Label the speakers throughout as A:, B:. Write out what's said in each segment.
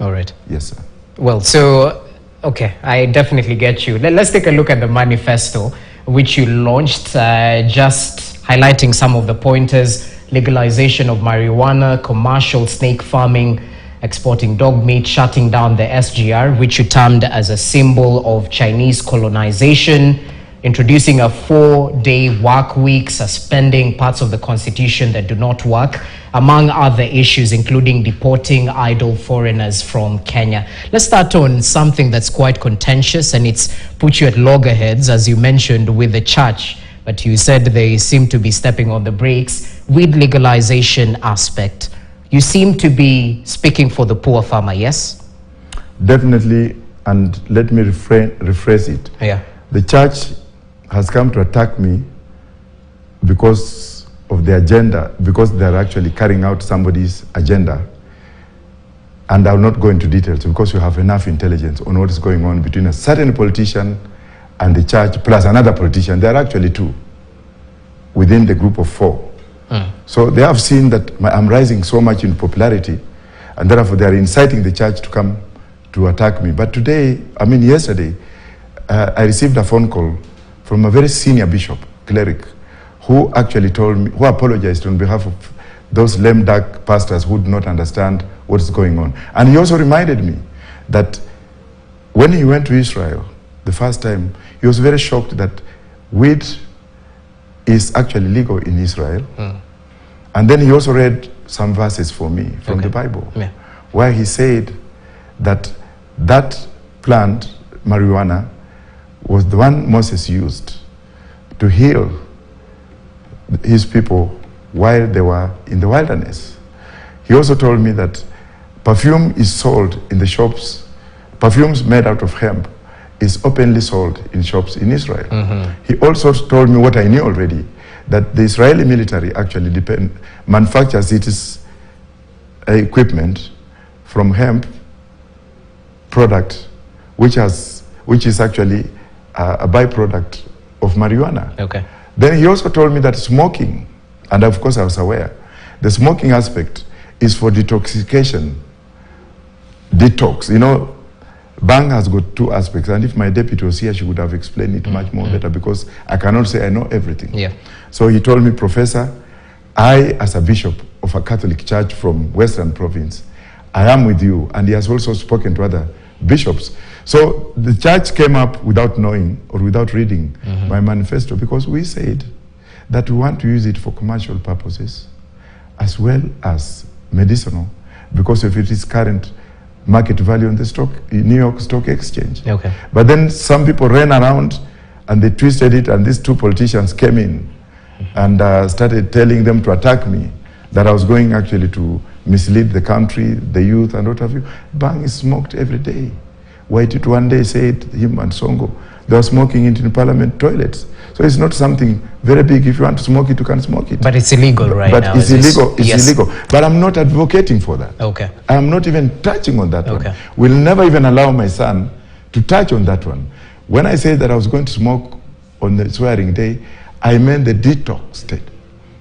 A: All right.
B: Yes, sir.
A: Well, so, okay, I definitely get you. Let's take a look at the manifesto, which you launched, just highlighting some of the pointers: legalization of marijuana, commercial snake farming, exporting dog meat, shutting down the SGR, which you termed as a symbol of Chinese colonization, introducing a 4-day work week, suspending parts of the constitution that do not work, among other issues, including deporting idle foreigners from Kenya. Let's start on something that's quite contentious, and it's put you at loggerheads, as you mentioned, with the church. But you said they seem to be stepping on the brakes. With legalization aspect, you seem to be speaking for the poor farmer, yes?
B: Definitely, and let me rephrase it.
A: Yeah.
B: The church has come to attack me because of the agenda, because they're actually carrying out somebody's agenda. And I'll not go into details because you have enough intelligence on what is going on between a certain politician and the church, plus another politician. There are actually two within the group of 4. So they have seen that I'm rising so much in popularity, and therefore they are inciting the church to come to attack me. But yesterday, I received a phone call from a very senior bishop, cleric, who actually told me, who apologized on behalf of those lame duck pastors who do not understand what is going on. And he also reminded me that when he went to Israel the first time, he was very shocked that weed is actually legal in Israel. And then he also read some verses for me from the Bible, where he said that that plant, marijuana, was the one Moses used to heal his people while they were in the wilderness. He also told me that perfume is sold in the shops. Perfumes made out of hemp is openly sold in shops in Israel. He also told me what I knew already, that the Israeli military actually manufactures its equipment from hemp product, which is actually a byproduct of marijuana.
A: Okay.
B: Then he also told me that smoking, and of course I was aware, the smoking aspect is for detoxification. Detox, you know, bang has got 2 aspects, and if my deputy was here, she would have explained it much more better, because I cannot say I know everything.
A: Yeah.
B: So he told me, Professor, I, as a bishop of a Catholic church from Western Province, I am with you. And he has also spoken to other bishops. So the church came up without knowing or without reading my manifesto, because we said that we want to use it for commercial purposes as well as medicinal, because of its current market value on the New York Stock Exchange.
A: Okay.
B: But then some people ran around and they twisted it, and these 2 politicians came in and started telling them to attack me, that I was going actually to mislead the country, the youth, and what have you. Bang is smoked every day. Waited one day said, him and Songo, they were smoking it in parliament toilets. So it's not something very big. If you want to smoke it, you can smoke it.
A: But it's illegal now.
B: But it's illegal. It's illegal. But I'm not advocating for that.
A: Okay.
B: I'm not even touching on that one. We'll never even allow my son to touch on that one. When I said that I was going to smoke on the swearing day, I meant the detox state.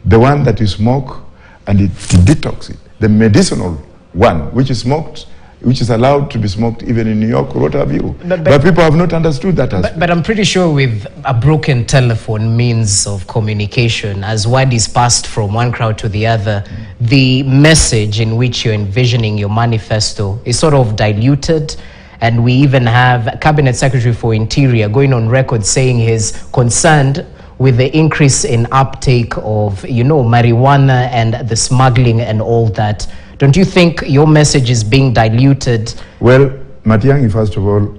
B: The one that you smoke and it detox it. The medicinal one, which is smoked, which is allowed to be smoked even in New York, what have you. But people have not understood that aspect.
A: But I'm pretty sure with a broken telephone means of communication, as word is passed from one crowd to the other, the message in which you're envisioning your manifesto is sort of diluted. And we even have Cabinet Secretary for Interior going on record saying he's concerned with the increase in uptake of, marijuana and the smuggling and all that. Don't you think your message is being diluted?
B: Well, Matiang'i, first of all,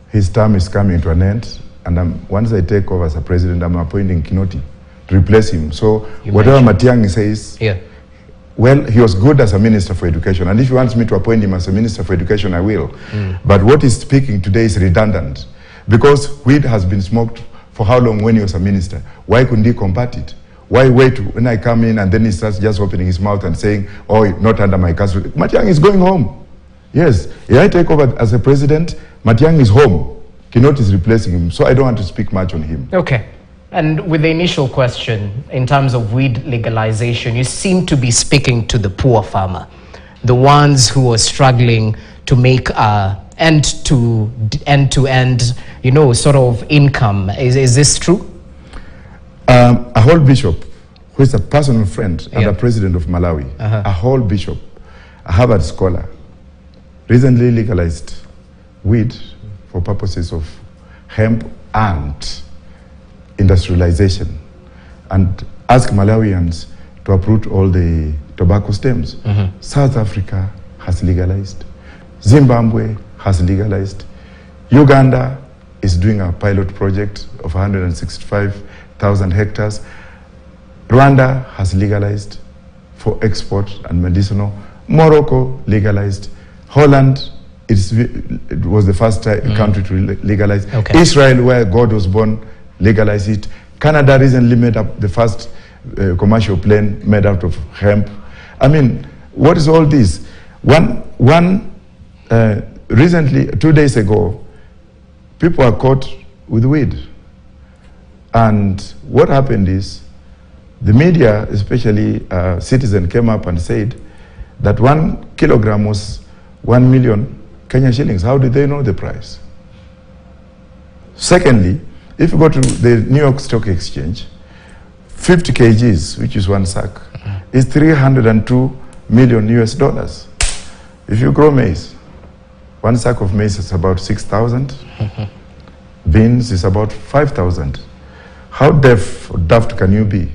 B: his term is coming to an end. And once I take over as a president, I'm appointing Kinoti to replace him. So whatever Matiang'i says, well, he was good as a minister for education. And if he wants me to appoint him as a minister for education, I will. But what he's speaking today is redundant. Because weed has been smoked for how long when he was a minister? Why couldn't he combat it? Why wait when I come in and then he starts just opening his mouth and saying, oh, not under my castle. Matiang'i is going home. Yes, if I take over as a president, Matiang'i is home. Kinoti is replacing him. So I don't want to speak much on him.
A: Okay. And with the initial question, in terms of weed legalization, you seem to be speaking to the poor farmer, the ones who are struggling to make end-to-end, sort of income. Is this true?
B: A whole bishop, who is a personal friend and a president of Malawi, a whole bishop, a Harvard scholar, recently legalized weed for purposes of hemp and industrialization, and asked Malawians to uproot all the tobacco stems. South Africa has legalized. Zimbabwe has legalized. Uganda is doing a pilot project of 165,000 hectares. Rwanda has legalized for export and medicinal. Morocco legalized. Holland, it was the first country to legalize. Israel, where God was born, legalized it. Canada recently made up the first commercial plane made out of hemp. I mean, what is all this? Recently, 2 days ago, people are caught with weed. And what happened is, the media, especially Citizen, came up and said that 1 kilogram was 1 million Kenya shillings. How did they know the price? Secondly, if you go to the New York Stock Exchange, 50 kgs, which is one sack, is $302 million US. If you grow maize, one sack of maize is about 6,000. Beans is about 5,000. How deaf or daft can you be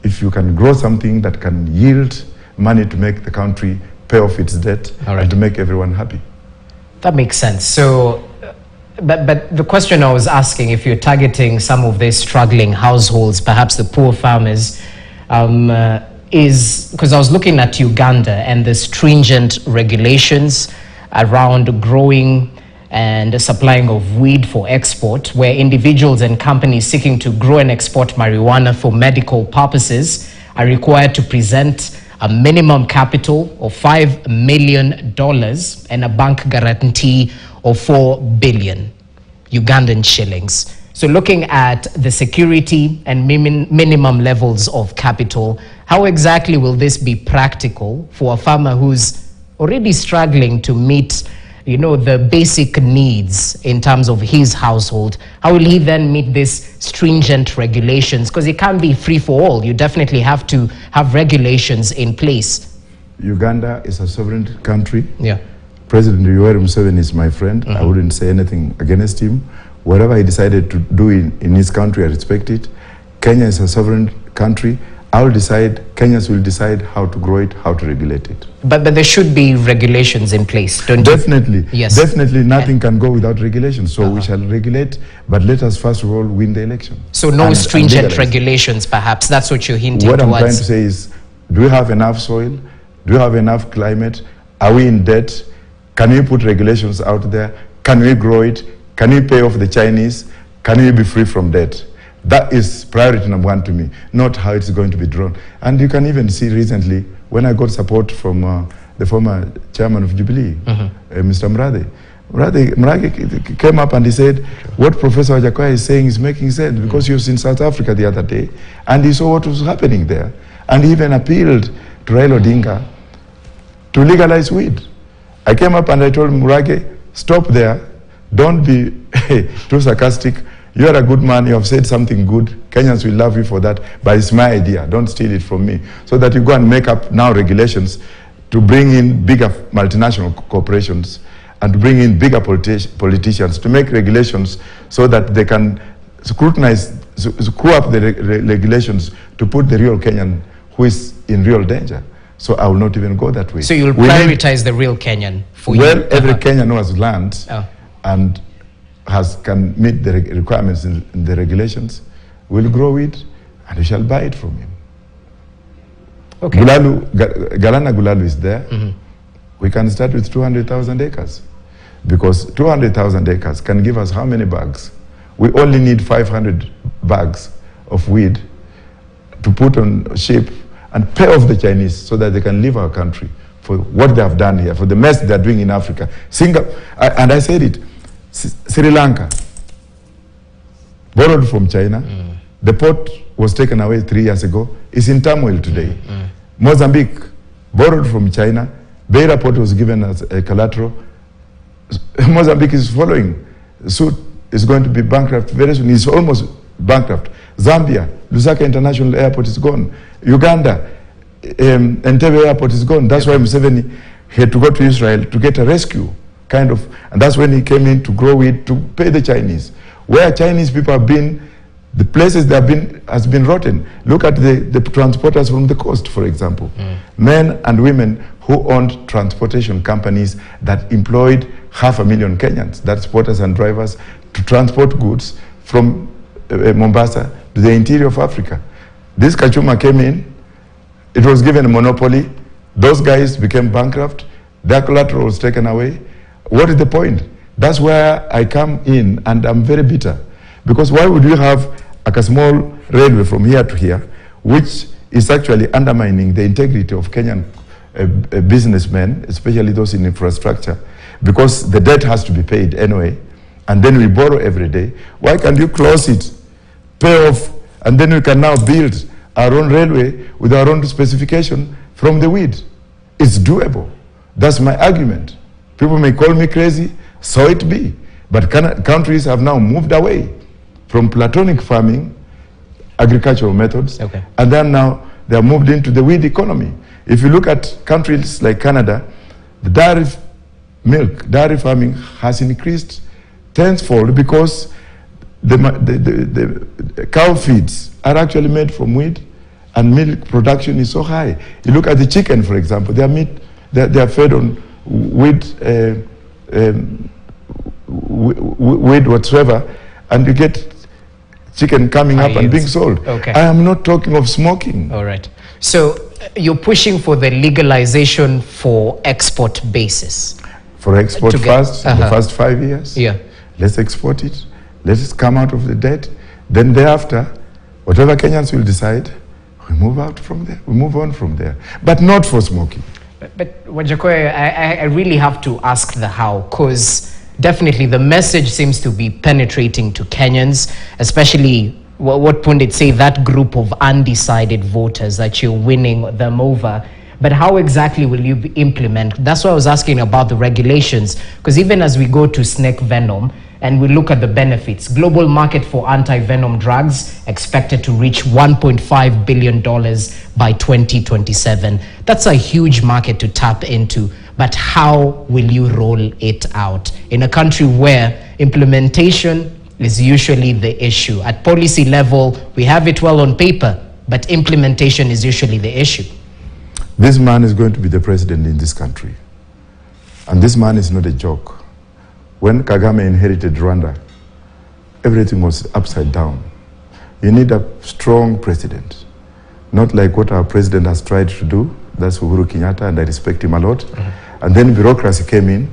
B: if you can grow something that can yield money to make the country pay off its debt and to make everyone happy?
A: That makes sense. So, but the question I was asking, if you're targeting some of these struggling households, perhaps the poor farmers, is because I was looking at Uganda and the stringent regulations around growing and supplying of weed for export, where individuals and companies seeking to grow and export marijuana for medical purposes are required to present a minimum capital of $5 million and a bank guarantee of 4 billion Ugandan shillings. So looking at the security and minimum levels of capital, how exactly will this be practical for a farmer who's already struggling to meet the basic needs in terms of his household? How will he then meet these stringent regulations? Because it can't be free for all. You definitely have to have regulations in place.
B: Uganda is a sovereign country.
A: Yeah.
B: President Yoweri Museveni is my friend. I wouldn't say anything against him. Whatever he decided to do in his country, I respect it. Kenya is a sovereign country. Kenyans will decide how to grow it, how to regulate it.
A: But there should be regulations in place, don't
B: Definitely.
A: you? Yes.
B: Definitely, nothing can go without regulation. So we shall regulate, but let us first of all win the election.
A: So no stringent regulations, perhaps. That's what you're hinting
B: towards.
A: What
B: I'm trying to say is, do we have enough soil? Do we have enough climate? Are we in debt? Can we put regulations out there? Can we grow it? Can we pay off the Chinese? Can we be free from debt? That is priority number one to me, not how it's going to be drawn. And you can even see recently, when I got support from the former chairman of Jubilee, Mr. Mrage came up and he said, what Professor Wajakoyah is saying is making sense, because he was in South Africa the other day, and he saw what was happening there. And he even appealed to Raila Odinga to legalize weed. I came up and I told Mrage, stop there, don't be too sarcastic. You are a good man, you have said something good, Kenyans will love you for that, but it's my idea, don't steal it from me. So that you go and make up now regulations to bring in bigger multinational corporations and to bring in bigger politicians to make regulations so that they can scrutinize, screw up the regulations to put the real Kenyan who is in real danger. So I will not even go that way.
A: So you'll prioritize the real Kenyan for you?
B: Well, every Kenyan who has land and can meet the requirements in the regulations, will grow it and we shall buy it from him.
A: Okay.
B: Galana Gulalu is there. We can start with 200,000 acres, because 200,000 acres can give us how many bags? We only need 500 bags of weed to put on a ship and pay off the Chinese so that they can leave our country for what they have done here, for the mess they are doing in Africa. And I said it, Sri Lanka borrowed from China. The port was taken away 3 years ago. It's in turmoil today. Mozambique borrowed from China. Beira Port was given as a collateral. Mozambique is following suit, is going to be bankrupt very soon. It's almost bankrupt. Zambia, Lusaka International Airport is gone. Uganda, Entebbe Airport is gone. That's why Museveni had to go to Israel to get a rescue, kind of. And that's when he came in to grow it, to pay the Chinese. Where Chinese people have been, the places they have been has been rotten. Look at the transporters from the coast, for example. Men and women who owned transportation companies that employed 500,000 Kenyans, that's porters and drivers, to transport goods from Mombasa to the interior of Africa. This Kachuma came in, it was given a monopoly, those guys became bankrupt, their collateral was taken away. What is the point? That's where I come in, and I'm very bitter. Because why would you have like a small railway from here to here, which is actually undermining the integrity of Kenyan businessmen, especially those in infrastructure, because the debt has to be paid anyway, and then we borrow every day. Why can't you close it, pay off, and then we can now build our own railway with our own specification from the weed? It's doable. That's my argument. People may call me crazy, so it be. But countries have now moved away from platonic farming, agricultural methods, and then now they are moved into the weed economy. If you look at countries like Canada, the dairy farming has increased tenfold because the cow feeds are actually made from weed, and milk production is so high. You look at the chicken, for example, their meat, they are fed on weed, weed whatsoever, and you get chicken coming up and being sold. I am not talking of smoking.
A: All right. So you're pushing for the legalization for export basis.
B: For export first, the first 5 years.
A: Yeah.
B: Let's export it. Let us come out of the debt. Then thereafter, whatever Kenyans will decide, we move out from there. We move on from there. But not for smoking.
A: But Wajakoyah, I really have to ask the how, because definitely the message seems to be penetrating to Kenyans, especially what pundits say, that group of undecided voters that you're winning them over. But how exactly will you implement? That's why I was asking about the regulations, because even as we go to snake venom and we look at the benefits, global market for anti-venom drugs expected to reach $1.5 billion by 2027. That's a huge market to tap into. But how will you roll it out in a country where implementation is usually the issue? At policy level, we have it well on paper, but implementation is usually the issue.
B: This man is going to be the president in this country. And this man is not a joke. When Kagame inherited Rwanda, everything was upside down. You need a strong president, not like what our president has tried to do. That's Uhuru Kenyatta, and I respect him a lot. And then bureaucracy came in,